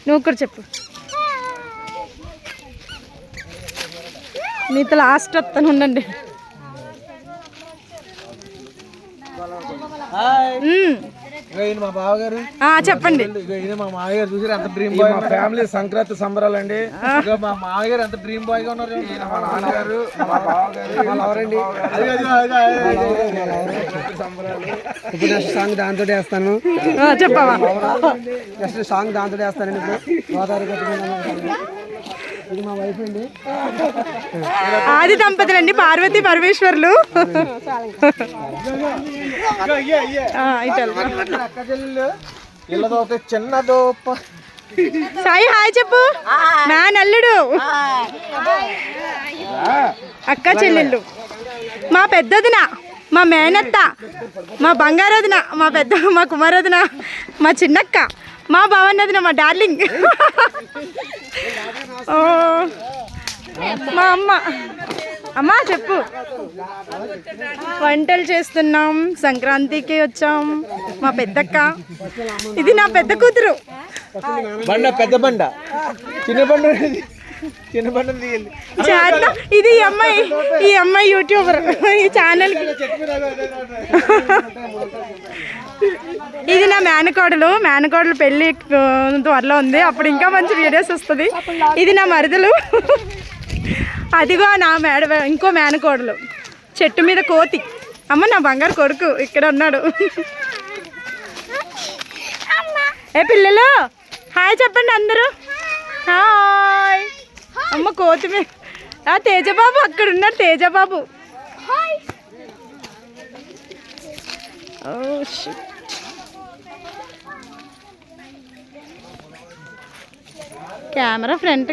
నువ్వు కూడా చెప్పు. మీతో లాస్ట్ వస్తాను, ఉండండి. మా బావగారు చెప్పండి. మా మామగారు చూసారు ఎంత డ్రీమ్ బాయ్. మా ఫ్యామిలీ సంక్రాంతి సంబరాలండి. మా మామగారు ఎంత డ్రీమ్ బాయ్ గా ఉన్నారు. మా నాన్నగారు, మా బావగారు ఎవరండి. ఇప్పుడు నెక్స్ట్ సాంగ్ దాంతో వేస్తాను. చెప్పవా? నెక్స్ట్ సాంగ్ దాంతో వేస్తానండి. ఇప్పుడు గోదావరి ఇది మా వైఫ్ అండి. ఆది దంపతులండి, పార్వతీ పరమేశ్వర్లు. చిన్న దోప. సాయి హాయ్ చెప్పు. నా నల్లుడు, అక్క చెల్లెళ్ళు, మా పెద్దదిన, మా మేనత్త, మా బంగారదిన, మా కుమారదిన, మా చిన్నక్క, మా భవనదిన, మా డార్లింగ్, మా అమ్మ. అమ్మా చెప్పు. వంటలు చేస్తున్నాం, సంక్రాంతికి వచ్చాం. మా పెద్దక్క, ఇది నా పెద్ద కూతురు. బండ పెద్ద బండ, చిన్న బండ, చిన్న బండ. ఇది ఈ అమ్మాయి యూట్యూబర్, ఈ ఛానల్. ఇది నా మేనకోడలు పెళ్ళి త్వరలో ఉంది, అప్పుడు ఇంకా మంచి వీడియోస్ వస్తుంది. ఇది నా మరదలు. అదిగో నా ఇంకో మేనకోడలు, చెట్టు మీద కోతి. అమ్మ నా బంగారు కొడుకు ఇక్కడ ఉన్నాడు. ఏ పిల్లలు హాయ్ చెప్పండి అందరూ. హాయ్. అమ్మ కోతి మీద తేజబాబు అక్కడ ఉన్నాడు. Tejababu camera front